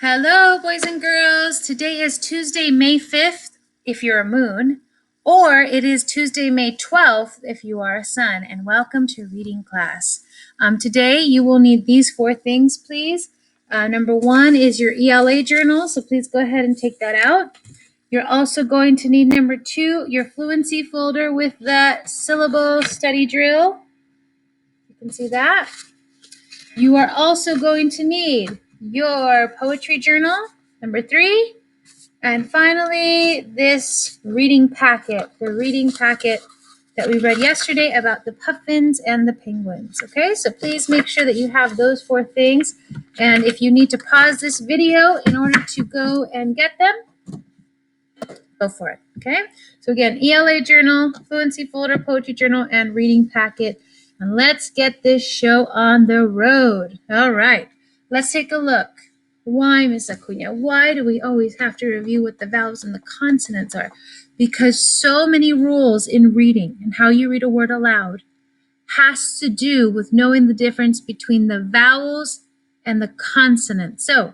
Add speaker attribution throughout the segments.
Speaker 1: Hello, boys and girls. Today is Tuesday, May 5th, if you're a moon, or it is Tuesday, May 12th, if you are a sun, and welcome to reading class. Today, you will need these 4 things, please. Number 1 is your ELA journal, so please go ahead and take that out. You're also going to need number 2, your fluency folder with the syllable study drill. You can see that. You are also going to need your poetry journal, number 3, and finally this reading packet, the reading packet that we read yesterday about the puffins and the penguins. Okay, so please make sure that you have those 4 things, and if you need to pause this video in order to go and get them, go for it. Okay, so again, ELA journal, fluency folder, poetry journal, and reading packet. And let's get this show on the road. All right, let's take a look. Why, Miss Acuna? Why do we always have to review what the vowels and the consonants are? Because so many rules in reading and how you read a word aloud has to do with knowing the difference between the vowels and the consonants. So,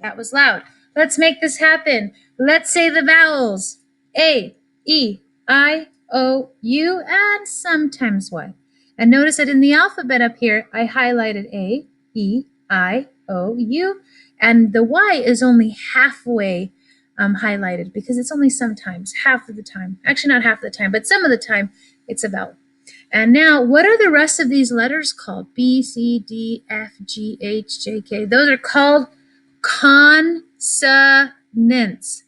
Speaker 1: that was loud. Let's make this happen. Let's say the vowels. A, E, I, O, U, and sometimes Y. And notice that in the alphabet up here, I highlighted A, E, I, O, U, and the Y is only halfway highlighted because it's only sometimes, half of the time. Actually, not half the time, but some of the time it's a vowel. And now, what are the rest of these letters called? B, C, D, F, G, H, J, K. Those are called consonants.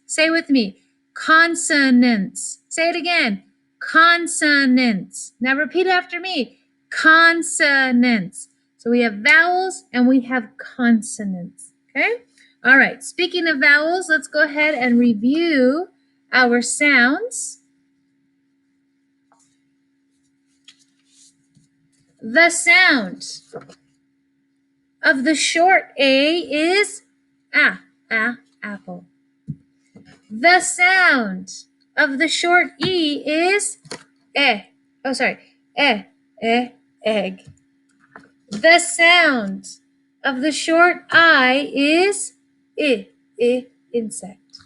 Speaker 1: Say with me, consonants. Say it again, consonants. Now repeat after me, consonants. So we have vowels and we have consonants, okay? All right, speaking of vowels, let's go ahead and review our sounds. The sound of the short A is apple. The sound of the short E is egg. The sound of the short I is insect.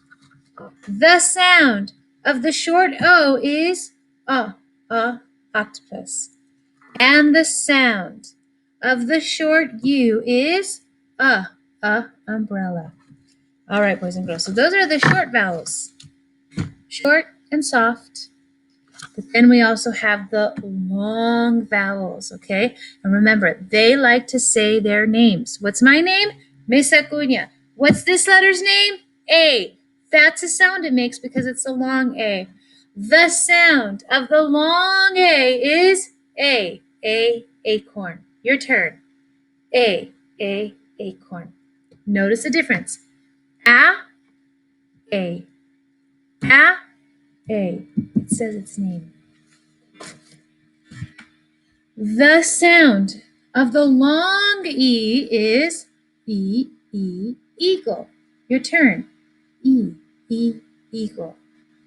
Speaker 1: The sound of the short O is octopus. And the sound of the short U is umbrella. All right, boys and girls. So those are the short vowels. Short and soft. But then we also have the long vowels, okay? And remember, they like to say their names. What's my name? Miss Acuna. What's this letter's name? A. That's a sound it makes because it's a long A. The sound of the long A is A, acorn. Your turn. A, acorn. Notice the difference. A. It says its name. The sound of the long E is eagle. Your turn. Eagle.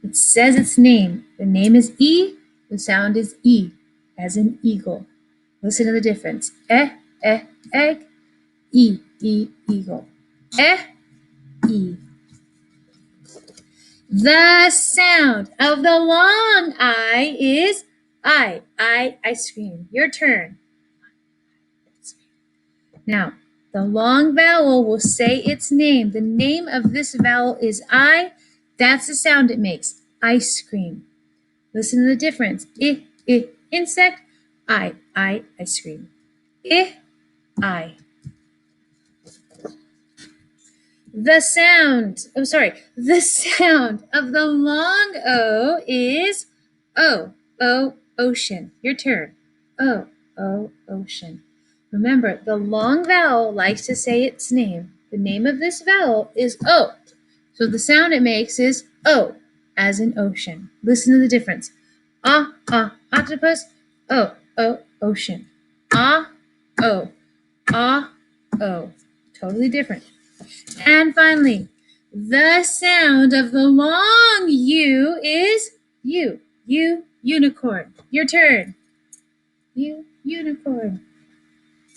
Speaker 1: It says its name. The name is E. The sound is E, as in eagle. Listen to the difference. Egg. Eagle. E. The sound of the long I is ice cream. Your turn. Now, the long vowel will say its name. The name of this vowel is I. That's the sound it makes. Ice cream. Listen to the difference. Insect. Ice cream. I. The sound of the long O is ocean. Your turn. Ocean. Remember, the long vowel likes to say its name. The name of this vowel is O. So the sound it makes is O, as in ocean. Listen to the difference. Octopus. Ocean. O. Totally different. And finally, the sound of the long U is unicorn. Your turn. Unicorn.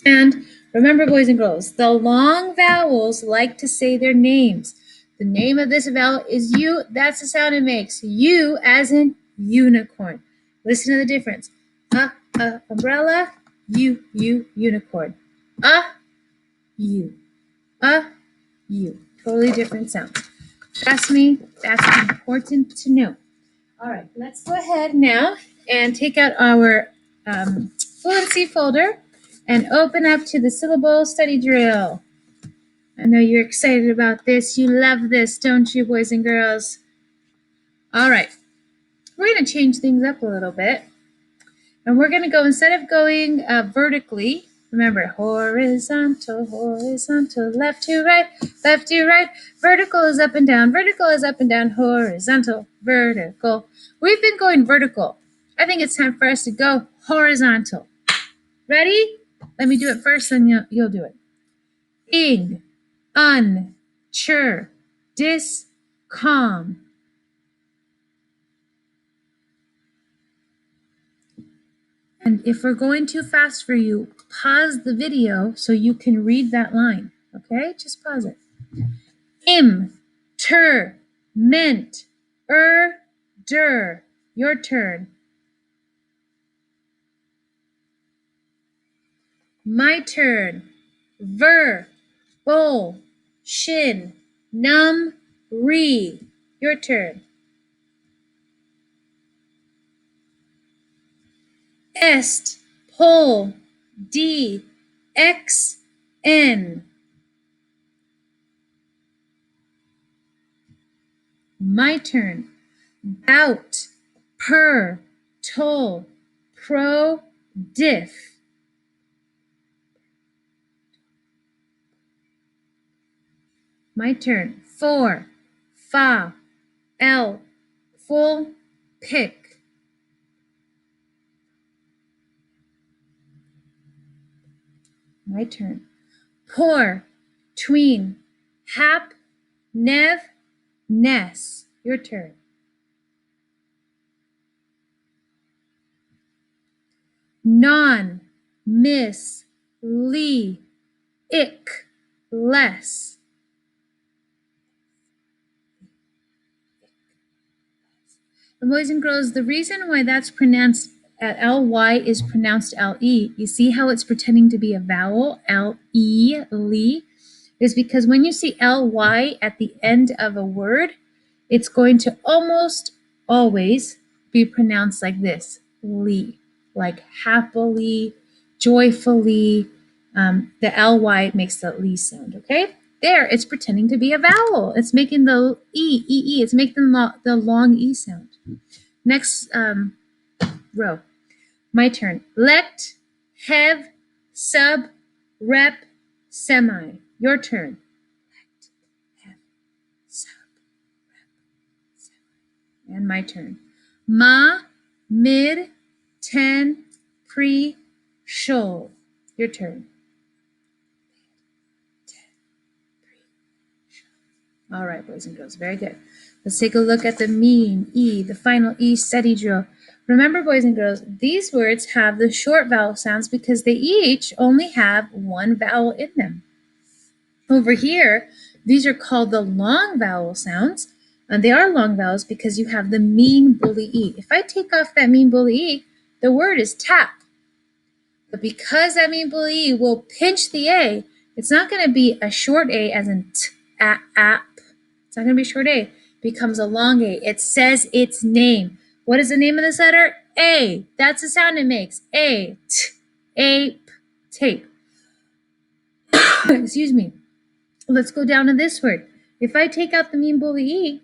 Speaker 1: And remember, boys and girls, the long vowels like to say their names. The name of this vowel is U. That's the sound it makes. U as in unicorn. Listen to the difference. Umbrella. U, unicorn. U. U. Totally different sound. Trust me, that's important to know. All right, let's go ahead now and take out our fluency folder and open up to the syllable study drill. I know you're excited about this. You love this, don't you, boys and girls? All right, we're going to change things up a little bit. And we're going to go, instead of going vertically, remember, horizontal, left to right, vertical is up and down, horizontal, vertical. We've been going vertical. I think it's time for us to go horizontal. Ready? Let me do it first, then you'll do it. Ing, un, chur, dis, calm. And if we're going too fast for you, pause the video so you can read that line. Okay? Just pause it. Im, ter, ment, der. Your turn. My turn. Ver, bull, shin, num, re. Your turn. Est, pol, d, x, n. My turn. Bout, per, toll, pro, diff. My turn. For, fa, l, full, pick. My turn. Pour, tween, hap, nev, ness. Your turn. Non, miss, lee, ick, less. And boys and girls, the reason why that's pronounced ly is pronounced le. You see how it's pretending to be a vowel, le, lee, is because when you see ly at the end of a word, it's going to almost always be pronounced like this, lee, like happily, joyfully. The ly makes the lee sound, okay? There, it's pretending to be a vowel. It's making the e. It's making the long e sound. Next row. My turn. Lect, hev, sub, rep, semi. Your turn. Lect, hev, sub, rep, semi. And my turn. Ma, mid, ten, pre, shul. Your turn. All right, boys and girls, very good. Let's take a look at the mean E, the final E study drill. Remember, boys and girls, these words have the short vowel sounds because they each only have one vowel in them. Over here, these are called the long vowel sounds, and they are long vowels because you have the mean bully E. If I take off that mean bully E, the word is tap. But because that mean bully E will pinch the A, it's not going to be a short A as in t, app. It's not going to be short A. It becomes a long A. It says its name. What is the name of this letter? A. That's the sound it makes. A. T. Ape. Tape. Excuse me. Let's go down to this word. If I take out the mean bully E,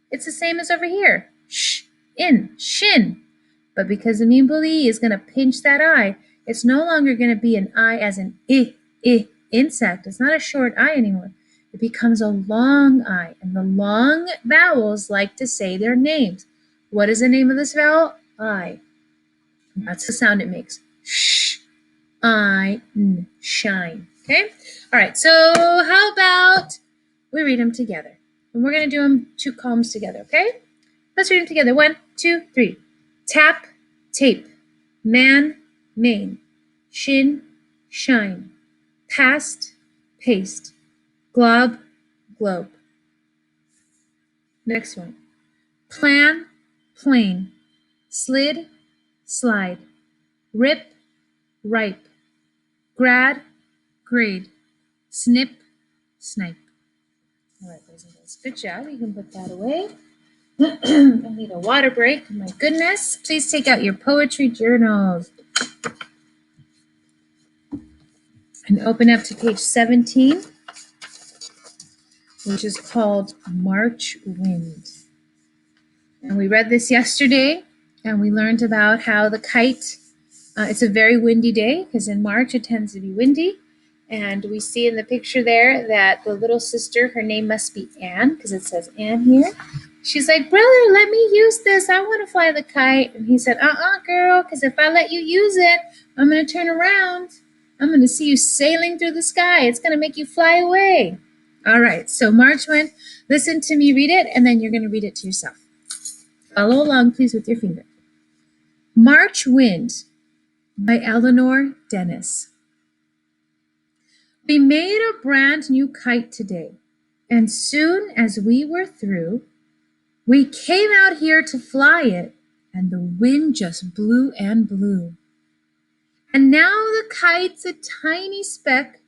Speaker 1: it's the same as over here. Sh. In. Shin. But because the mean bully E is going to pinch that I, it's no longer going to be an I as an insect. It's not a short I anymore. It becomes a long I, and the long vowels like to say their names. What is the name of this vowel? I. That's the sound it makes. Sh, I, n, shine. Okay? All right, so how about we read them together? And we're going to do them 2 columns together, okay? Let's read them together. 1, 2, 3. Tap, tape. Man, mane. Shin, shine, past, paste, glob, globe. Next one. Plan, plane, slid, slide, rip, ripe, grad, grade, snip, snipe. All right, boys and girls, good job. You can put that away. I need a water break. My goodness. Please take out your poetry journals and open up to page 17, which is called March Wind. And we read this yesterday, and we learned about how the kite, it's a very windy day because in March it tends to be windy. And we see in the picture there that the little sister, her name must be Anne because it says Anne here. She's like, brother, let me use this. I want to fly the kite. And he said, girl, because if I let you use it, I'm going to turn around. I'm going to see you sailing through the sky. It's going to make you fly away. All right, so March Wind, listen to me read it, and then you're going to read it to yourself. Follow along, please, with your finger. March Wind by Eleanor Dennis. We made a brand new kite today, and soon as we were through, we came out here to fly it, and the wind just blew and blew. And now the kite's a tiny speck.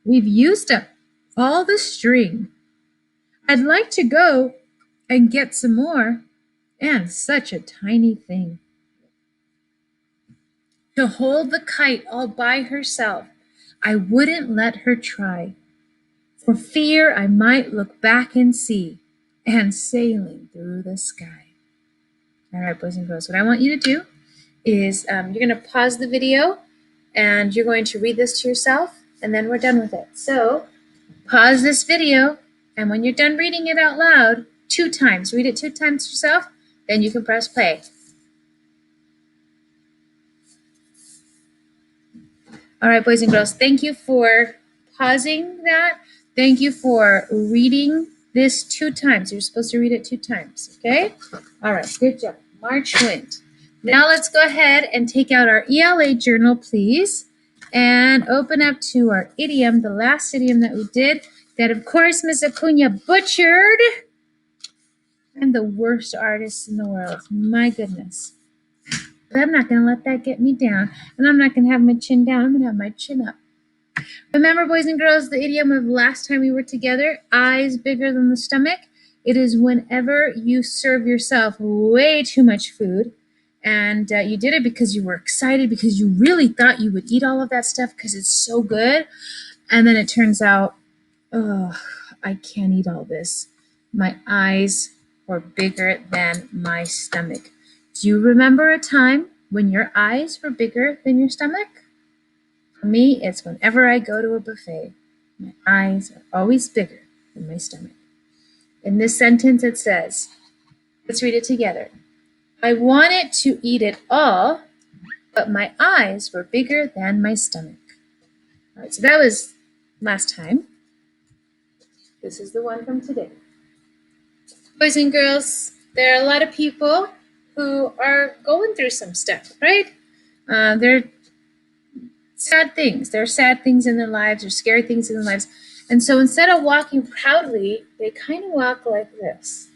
Speaker 1: We've used up all the string. I'd like to go and get some more, and such a tiny thing. To hold the kite all by herself, I wouldn't let her try, for fear I might look back and see Anne sailing through the sky. All right, boys and girls, what I want you to do is you're going to pause the video and you're going to read this to yourself, and then we're done with it. So pause this video, and when you're done reading it out loud 2 times, read it 2 times yourself, then you can press play. All right, boys and girls, thank you for pausing that. Thank you for reading this 2 times. You're supposed to read it 2 times, okay? All right, good job. March Wind. Now let's go ahead and take out our ELA journal, please, and open up to our idiom, the last idiom that we did, that of course Miss Acuna butchered. I'm the worst artist in the world. My goodness. But I'm not going to let that get me down, and I'm not going to have my chin down. I'm going to have my chin up. Remember, boys and girls, the idiom of last time we were together, eyes bigger than the stomach. It is whenever you serve yourself way too much food, and you did it because you were excited, because you really thought you would eat all of that stuff because it's so good, and then it turns out, oh, I can't eat all this. My eyes were bigger than my stomach. Do you remember a time when your eyes were bigger than your stomach? For me, it's whenever I go to a buffet. My eyes are always bigger than my stomach. In this sentence, it says, let's read it together. I wanted to eat it all, but my eyes were bigger than my stomach. All right, so that was last time. This is the one from today. Boys and girls, there are a lot of people who are going through some stuff, right? They're sad things. There are sad things in their lives or scary things in their lives. And so instead of walking proudly, they kind of walk like this.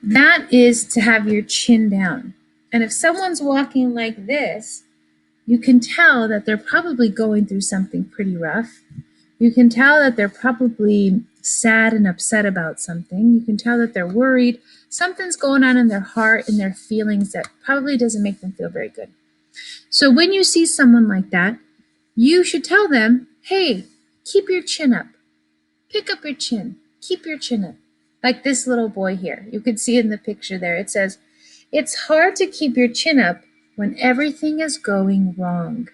Speaker 1: That is to have your chin down. And if someone's walking like this, you can tell that they're probably going through something pretty rough. You can tell that they're probably sad and upset about something. You can tell that they're worried. Something's going on in their heart and their feelings that probably doesn't make them feel very good. So when you see someone like that, you should tell them, hey, keep your chin up. Pick up your chin. Keep your chin up. Like this little boy here. You can see in the picture there. It says, it's hard to keep your chin up when everything is going wrong.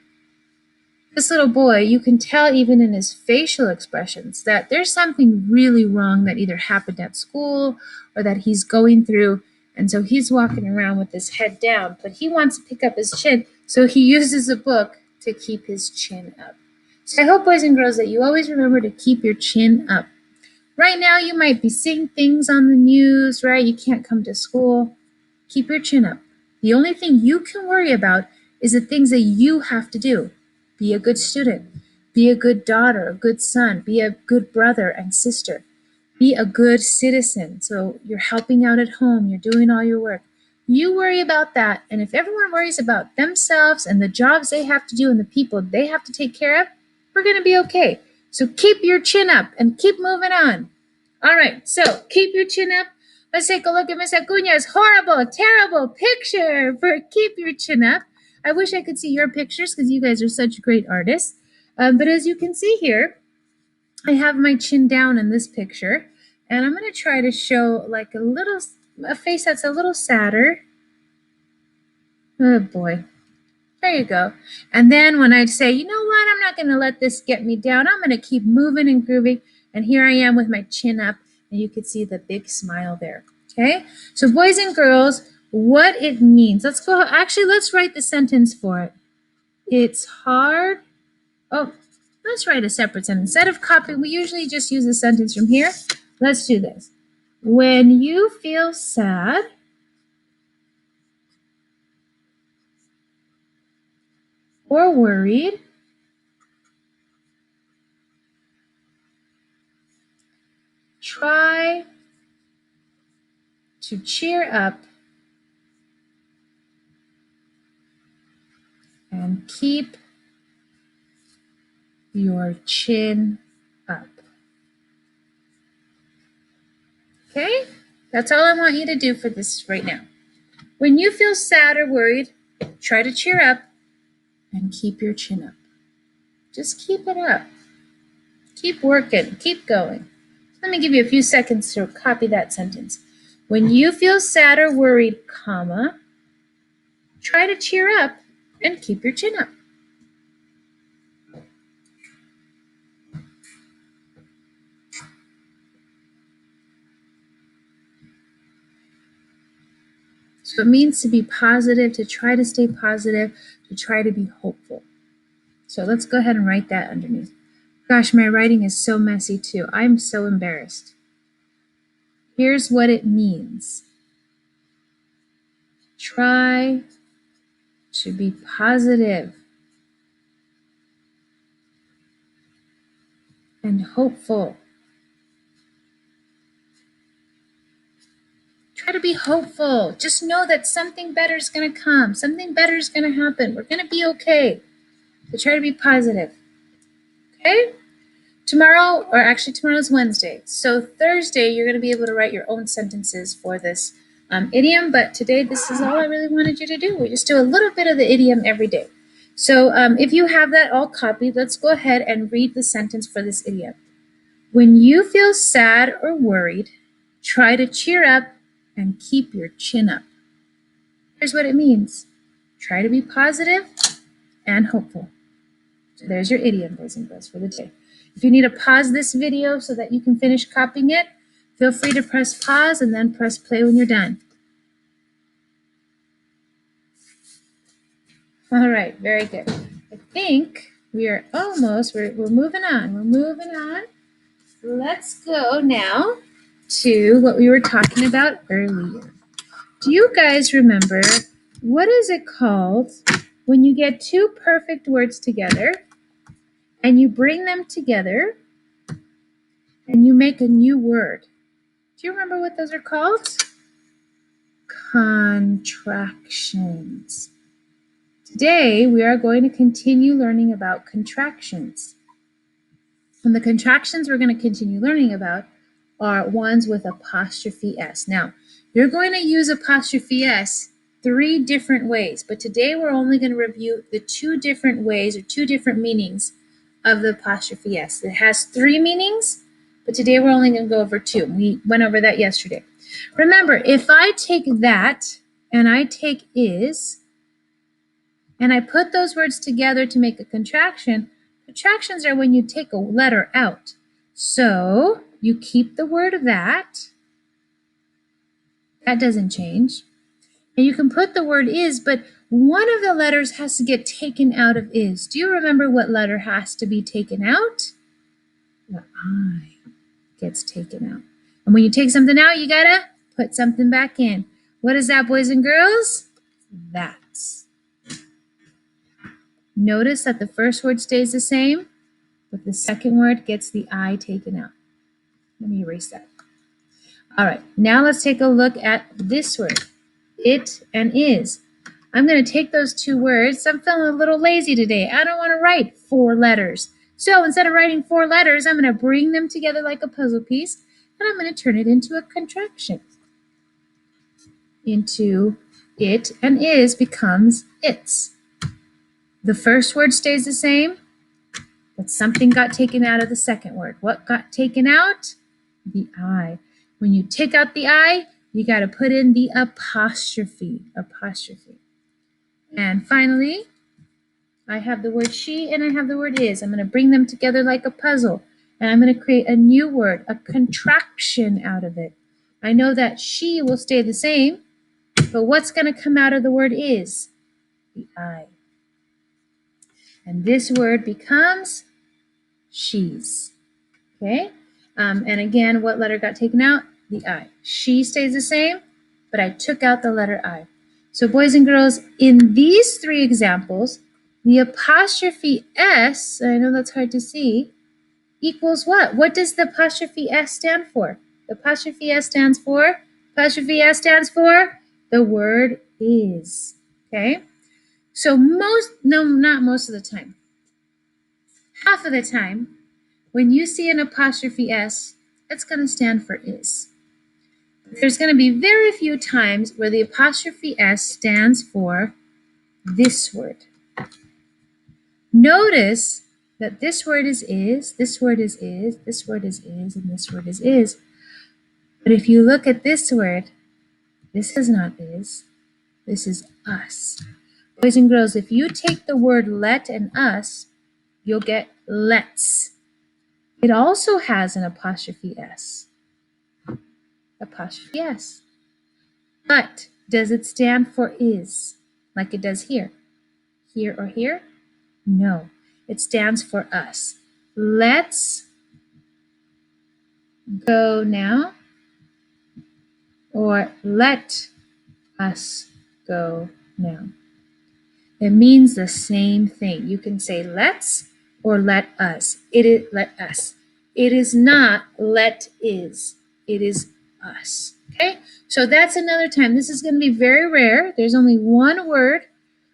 Speaker 1: This little boy, you can tell even in his facial expressions that there's something really wrong that either happened at school or that he's going through. And so he's walking around with his head down, but he wants to pick up his chin. So he uses a book to keep his chin up. So I hope, boys and girls, that you always remember to keep your chin up. Right now, you might be seeing things on the news, right? You can't come to school. Keep your chin up. The only thing you can worry about is the things that you have to do. Be a good student. Be a good daughter, a good son. Be a good brother and sister. Be a good citizen. So you're helping out at home. You're doing all your work. You worry about that. And if everyone worries about themselves and the jobs they have to do and the people they have to take care of, we're going to be okay. So keep your chin up and keep moving on. All right, so keep your chin up. Let's take a look at Miss Acuña's horrible, terrible picture for Keep Your Chin Up. I wish I could see your pictures because you guys are such great artists. But as you can see here, I have my chin down in this picture. And I'm going to try to show like a face that's a little sadder. Oh boy. There you go. And then when I say, you know what, I'm not going to let this get me down. I'm going to keep moving and grooving. And here I am with my chin up. And you can see the big smile there. Okay. So boys and girls, what it means. Let's write the sentence for it. It's hard. Oh, let's write a separate sentence. Instead of copying, we usually just use a sentence from here. Let's do this. When you feel sad or worried, try to cheer up and keep your chin up. Okay? That's all I want you to do for this right now. When you feel sad or worried, try to cheer up and keep your chin up. Just keep it up. Keep working. Keep going. Let me give you a few seconds to copy that sentence. When you feel sad or worried, comma, try to cheer up and keep your chin up. So it means to be positive, to try to stay positive, to try to be hopeful. So let's go ahead and write that underneath. Gosh, my writing is so messy too. I'm so embarrassed. Here's what it means. Try to be positive and hopeful. Try to be hopeful. Just know that something better is going to come. Something better is going to happen. We're going to be okay. So try to be positive. Okay? Tomorrow's Wednesday. So Thursday, you're going to be able to write your own sentences for this idiom. But today, this is all I really wanted you to do. We just do a little bit of the idiom every day. So if you have that all copied, let's go ahead and read the sentence for this idiom. When you feel sad or worried, try to cheer up and keep your chin up. Here's what it means. Try to be positive and hopeful. So there's your idiom, boys and girls, for the day. If you need to pause this video so that you can finish copying it, feel free to press pause and then press play when you're done. All right, very good. I think we are almost, we're moving on. We're moving on. Let's go now to what we were talking about earlier. Do you guys remember, what is it called when you get two perfect words together and you bring them together and you make a new word? Do you remember what those are called? Contractions. Today, we are going to continue learning about contractions. And the contractions we're going to continue learning about are ones with apostrophe S. Now, you're going to use apostrophe S 3 different ways, but today we're only going to review the 2 different ways or 2 different meanings of the apostrophe S. It has 3 meanings, but today we're only going to go over 2. We went over that yesterday. Remember, if I take that and I take is, and I put those words together to make a contraction, contractions are when you take a letter out. So you keep the word that doesn't change. And you can put the word is, but one of the letters has to get taken out of is. Do you remember what letter has to be taken out? The I gets taken out. And when you take something out, you gotta put something back in. What is that, boys and girls? that's. Notice that the first word stays the same, but the second word gets the I taken out. Let me erase that. All right, now let's take a look at this word, it and is. I'm going to take those two words. I'm feeling a little lazy today. I don't want to write 4 letters. So instead of writing 4 letters, I'm going to bring them together like a puzzle piece, and I'm going to turn it into a contraction. Into it and is becomes its. The first word stays the same, but something got taken out of the second word. What got taken out? The I. When you take out the I, you got to put in the apostrophe. Apostrophe. And finally, I have the word she and I have the word is. I'm going to bring them together like a puzzle. And I'm going to create a new word, a contraction out of it. I know that she will stay the same, but what's going to come out of the word is? The I. And this word becomes she's. Okay? And again, what letter got taken out? The I. She stays the same, but I took out the letter I. So boys and girls, in these 3 examples, the apostrophe S, I know that's hard to see, equals what? What does the apostrophe S stand for? The apostrophe S stands for the word is. Okay? So not most of the time, half of the time, when you see an apostrophe S, it's going to stand for is. There's going to be very few times where the apostrophe S stands for this word. Notice that this word is, this word is, this word is, and this word is is. But if you look at this word, this is not is, this is us. Boys and girls, if you take the word let and us, you'll get let's. It also has an apostrophe S. Apostrophe S. But does it stand for is, like it does here? Here or here? No, it stands for us. Let's go now, or let us go now. It means the same thing. You can say let's or let us. It is let us. It is not let is. It is us. Okay? So that's another time. This is going to be very rare. There's only one word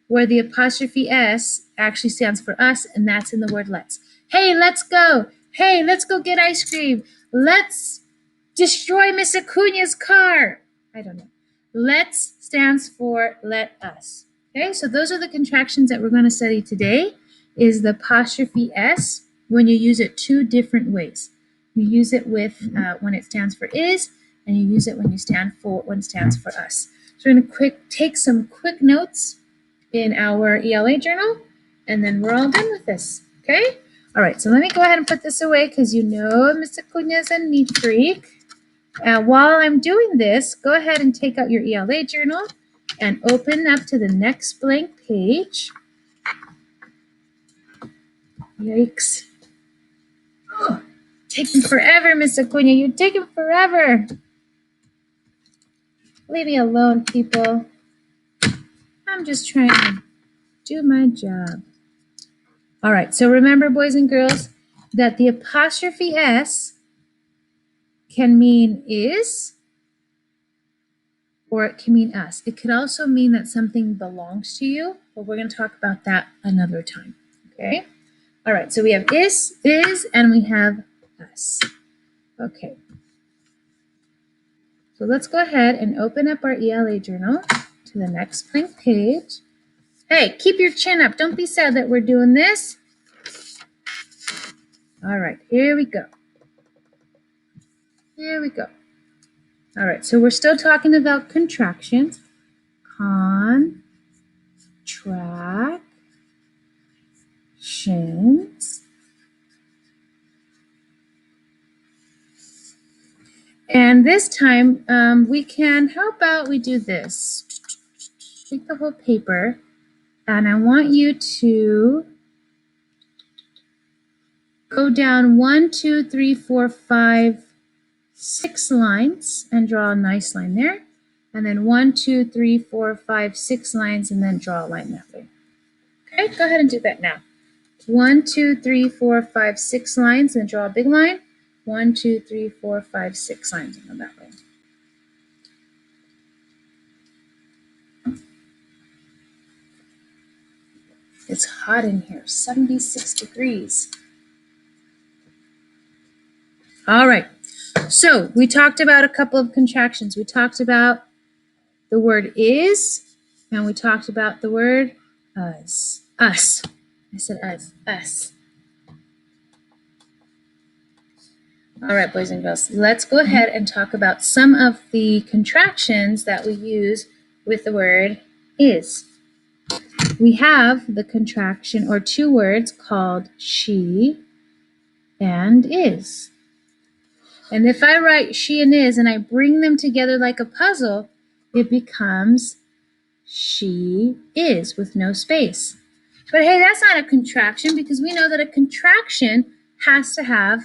Speaker 1: where the apostrophe S actually stands for us, and that's in the word let's. Hey, let's go. Hey, let's go get ice cream. Let's destroy Miss Acuna's car. I don't know. Let's stands for let us. Okay, so those are the contractions that we're going to study today. Is the apostrophe S when you use it 2 different ways. You use it with when it stands for is, and you use it when it stands for us. So we're going to take some quick notes in our ELA journal, and then we're all done with this. Okay? All right, so let me go ahead and put this away because you know Mr. Cunha is a neat freak. While I'm doing this, go ahead and take out your ELA journal and open up to the next blank page. Yikes. Oh, taking forever, Miss Acuña. You're taking forever. Leave me alone, people. I'm just trying to do my job. All right, so remember, boys and girls, that the apostrophe S can mean is, or it can mean us. It could also mean that something belongs to you, but we're going to talk about that another time. Okay? All right, so we have is, and we have us. Okay. So let's go ahead and open up our ELA journal to the next blank page. Hey, keep your chin up. Don't be sad that we're doing this. All right, here we go. Here we go. All right, so we're still talking about contractions. Contractions. And this time, we can, how about we do this? Take the whole paper, and I want you to go down 1, 2, 3, 4, 5, 6 lines and draw a nice line there. and then 1, 2, 3, 4, 5, 6 lines, and then draw a line that way. Okay, go ahead and do that now. 1, 2, 3, 4, 5, 6 lines, and draw a big line. 1, 2, 3, 4, 5, 6 lines, and go that way. It's hot in here, 76 degrees. All right, so we talked about a couple of contractions. We talked about the word is, and we talked about the word us. Us. I said us. Us. All right, boys and girls, let's go ahead and talk about some of the contractions that we use with the word is. We have the contraction or two words called she and is. And if I write she and is and I bring them together like a puzzle, it becomes she is with no space. But hey, that's not a contraction because we know that a contraction has to have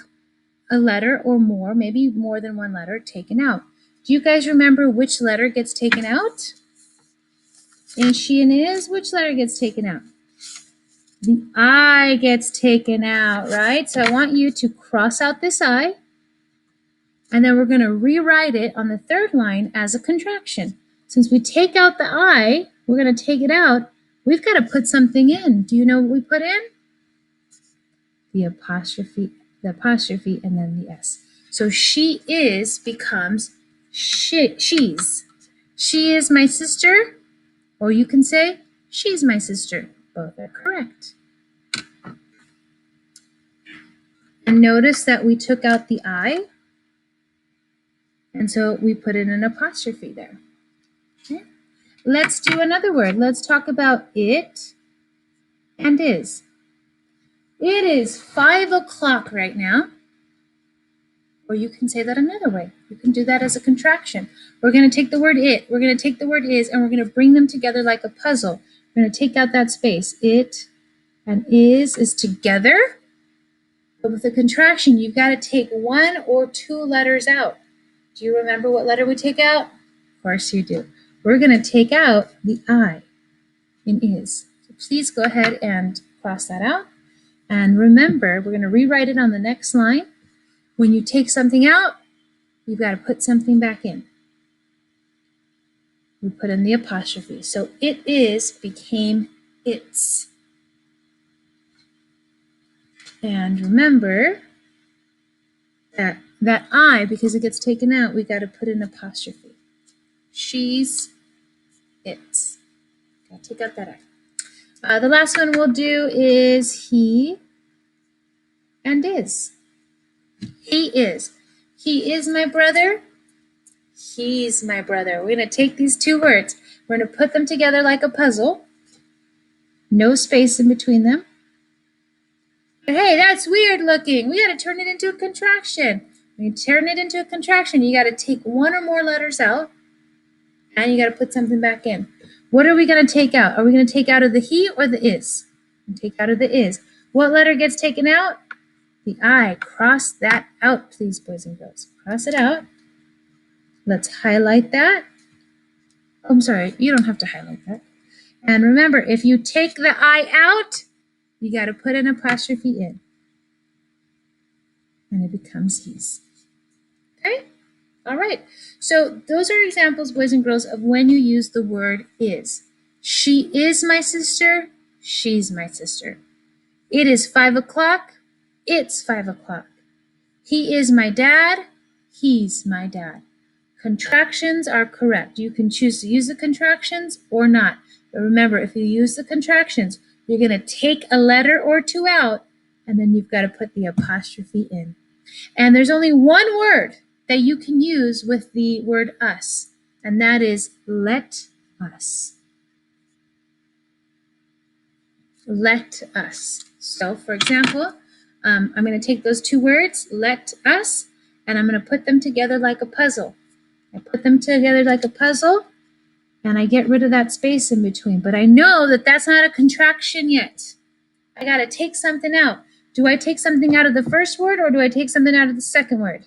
Speaker 1: a letter or more, maybe more than one letter taken out. Do you guys remember which letter gets taken out? In she and is, which letter gets taken out? The I gets taken out, right? So I want you to cross out this I, and then we're going to rewrite it on the third line as a contraction. Since we take out the I, we're going to take it out. We've got to put something in. Do you know what we put in? The apostrophe, and then the S. So she is becomes she's. She is my sister, or you can say she's my sister. Both are correct. And notice that we took out the I, and so we put in an apostrophe there. Okay. Let's do another word. Let's talk about it and is. It is 5 o'clock right now. Or you can say that another way. You can do that as a contraction. We're going to take the word it, we're going to take the word is, and we're going to bring them together like a puzzle. We're going to take out that space. It and is together. But with a contraction, you've got to take one or two letters out. Do you remember what letter we take out? Of course you do. We're going to take out the I in is. So please go ahead and cross that out. And remember, we're going to rewrite it on the next line. When you take something out, you've got to put something back in. We put in the apostrophe. So it is became its. And remember that I, because it gets taken out, we got to put an apostrophe. She's its. Got to take out that I. The last one we'll do is he and is. He is. He is my brother. He's my brother. We're going to take these two words. We're going to put them together like a puzzle. No space in between them. But hey, that's weird looking. We got to turn it into a contraction. When you turn it into a contraction, you got to take one or more letters out, and you got to put something back in. What are we going to take out? Are we going to take out of the he or the is? And take out of the is. What letter gets taken out? The I. Cross that out, please, boys and girls. Cross it out. Let's highlight that. Oh, I'm sorry, you don't have to highlight that. And remember, if you take the I out, you got to put an apostrophe in. And it becomes he's. Okay? All right. So those are examples, boys and girls, of when you use the word is. She is my sister. She's my sister. It is 5 o'clock. It's 5 o'clock. He is my dad. He's my dad. Contractions are correct. You can choose to use the contractions or not. But remember, if you use the contractions, you're going to take a letter or two out, and then you've got to put the apostrophe in. And there's only one word that you can use with the word us, and that is let us. Let us. So, for example, I'm going to take those two words, let us, and I'm going to put them together like a puzzle. I put them together like a puzzle, and I get rid of that space in between. But I know that that's not a contraction yet. I got to take something out. Do I take something out of the first word, or do I take something out of the second word?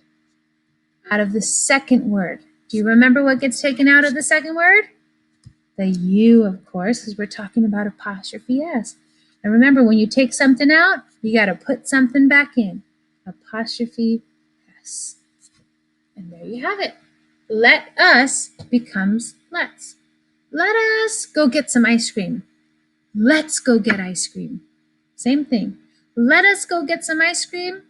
Speaker 1: Out of the second word. Do you remember what gets taken out of the second word? The U, of course, because we're talking about apostrophe S. And remember, when you take something out, you got to put something back in. Apostrophe S. And there you have it. Let us becomes let's. Let us go get some ice cream. Let's go get ice cream. Same thing. Let us go get some ice cream.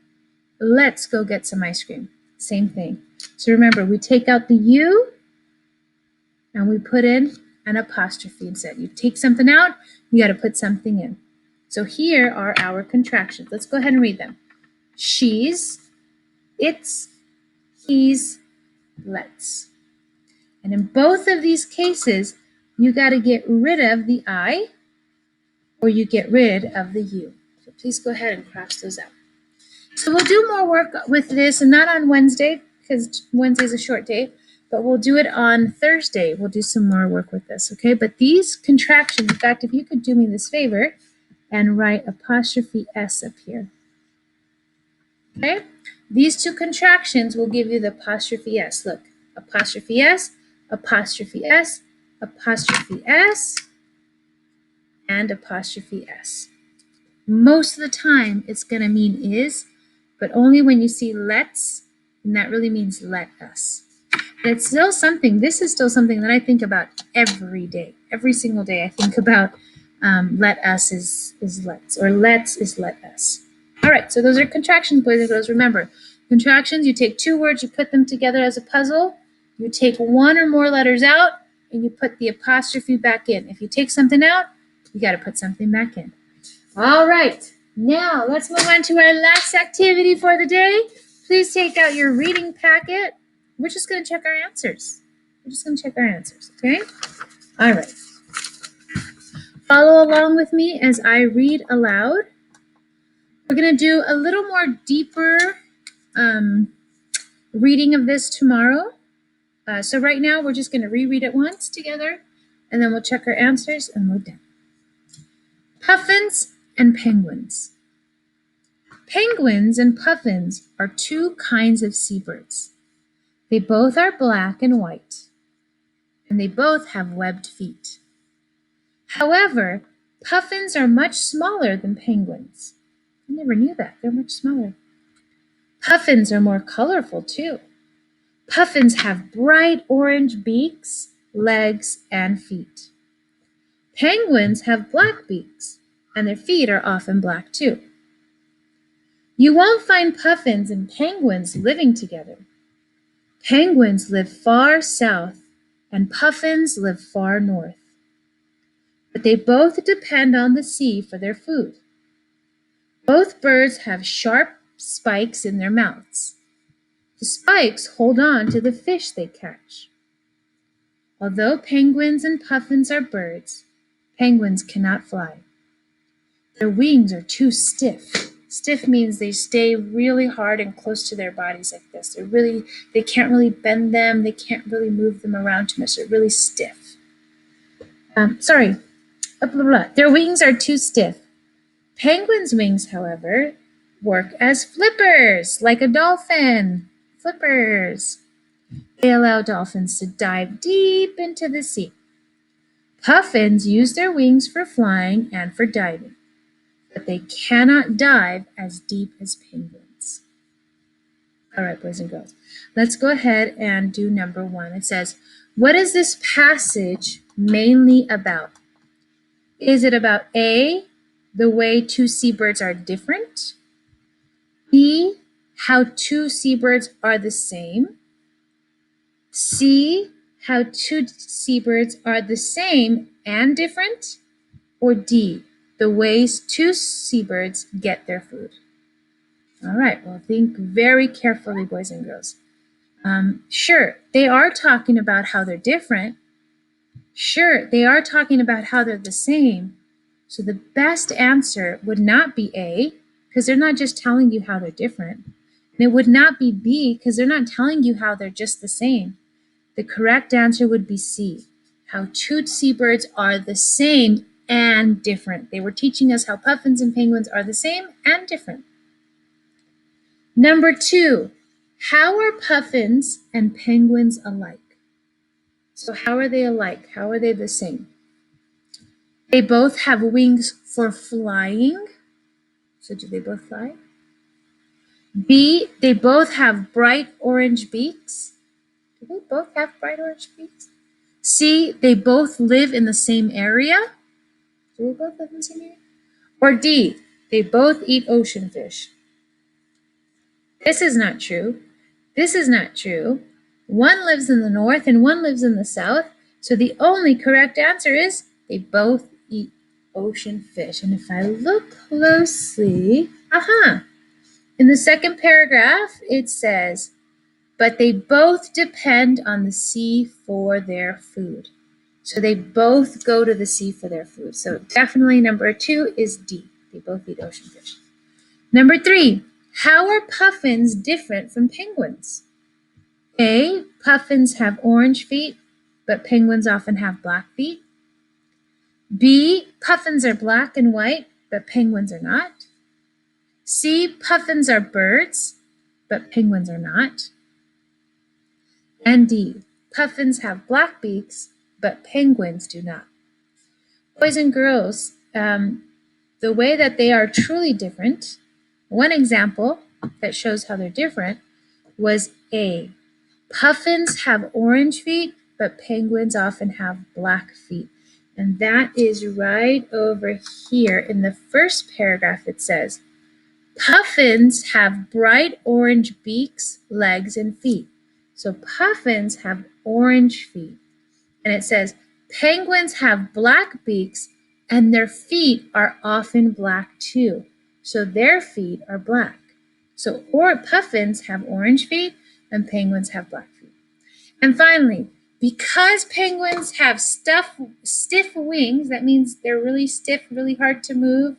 Speaker 1: Let's go get some ice cream. Same thing. So remember, we take out the U and we put in an apostrophe instead. You take something out, you got to put something in. So here are our contractions. Let's go ahead and read them. She's, it's, he's, let's. And in both of these cases, you got to get rid of the I or you get rid of the U. So please go ahead and cross those out. So we'll do more work with this, and not on Wednesday, because Wednesday is a short day, but we'll do it on Thursday. We'll do some more work with this, okay? But these contractions, in fact, if you could do me this favor and write apostrophe S up here, okay? These two contractions will give you the apostrophe S. Look, apostrophe S, apostrophe S, apostrophe S, and apostrophe S. Most of the time, it's going to mean is, but only when you see let's, and that really means let us. And it's still something, this is still something that I think about every day. Every single day I think about let us is let's, or let's is let us. All right, so those are contractions, boys and girls. Remember, contractions, you take two words, you put them together as a puzzle, you take one or more letters out, and you put the apostrophe back in. If you take something out, you got to put something back in. All right, now let's move on to our last activity for the day. Please take out your reading packet. We're just going to check our answers. Okay? All right. Follow along with me as I read aloud. We're going to do a little more deeper reading of this tomorrow. So right now, we're just going to reread it once together, and then we'll check our answers, and we're done. Puffins and penguins. Penguins and puffins are two kinds of seabirds. They both are black and white, and they both have webbed feet. However, puffins are much smaller than penguins. I never knew that. They're much smaller. Puffins are more colorful too. Puffins have bright orange beaks, legs, and feet. Penguins have black beaks, and their feet are often black too. You won't find puffins and penguins living together. Penguins live far south, and puffins live far north. But they both depend on the sea for their food. Both birds have sharp spikes in their mouths. The spikes hold on to the fish they catch. Although penguins and puffins are birds, penguins cannot fly. Their wings are too stiff. Stiff means they stay really hard and close to their bodies like this. They can't really bend them. They can't really move them around too much. They're really stiff. Their wings are too stiff. Penguins' wings, however, work as flippers, like a dolphin. Flippers. They allow dolphins to dive deep into the sea. Puffins use their wings for flying and for diving, but they cannot dive as deep as penguins. All right, boys and girls, let's go ahead and do number 1. It says, what is this passage mainly about? Is it about A, the way two seabirds are different? B, how two seabirds are the same? C, how two seabirds are the same and different? Or D, the ways two seabirds get their food? All right, well, think very carefully, boys and girls. Sure, they are talking about how they're different. Sure, they are talking about how they're the same. So the best answer would not be A, because they're not just telling you how they're different. And it would not be B, because they're not telling you how they're just the same. The correct answer would be C, how two seabirds are the same and different. They were teaching us how puffins and penguins are the same and different. Number 2, how are puffins and penguins alike? So how are they alike? How are they the same? They both have wings for flying. So do they both fly? B, they both have bright orange beaks. Do they both have bright orange beaks? C, they both live in the same area. Do they both live in the same area? Or D, they both eat ocean fish. This is not true. This is not true. One lives in the north and one lives in the south. So the only correct answer is they both eat ocean fish. And if I look closely, in the second paragraph, it says, but they both depend on the sea for their food. So they both go to the sea for their food. So definitely number 2 is D. They both eat ocean fish. Number 3, how are puffins different from penguins? A, puffins have orange feet, but penguins often have black feet. B, puffins are black and white, but penguins are not. C, puffins are birds, but penguins are not. And D, puffins have black beaks, but penguins do not. Boys and girls, the way that they are truly different, one example that shows how they're different was A, puffins have orange feet, but penguins often have black feet. And that is right over here in the first paragraph. It says, puffins have bright orange beaks, legs, and feet. So puffins have orange feet. And it says, penguins have black beaks and their feet are often black too. So their feet are black. So puffins have orange feet and penguins have black feet. And finally, because penguins have stiff wings, that means they're really stiff, really hard to move,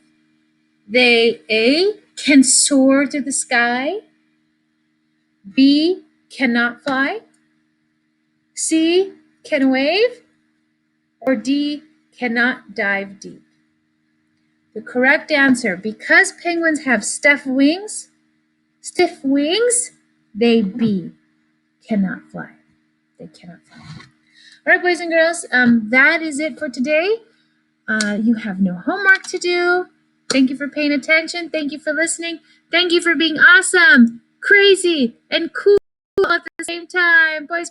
Speaker 1: they A, can soar to the sky, B, cannot fly, C, can wave, or D, cannot dive deep. The correct answer, because penguins have stiff wings, they B, cannot fly. They cannot fly. All right, boys and girls, that is it for today. You have no homework to do. Thank you for paying attention. Thank you for listening. Thank you for being awesome, crazy, and cool at the same time. Boys,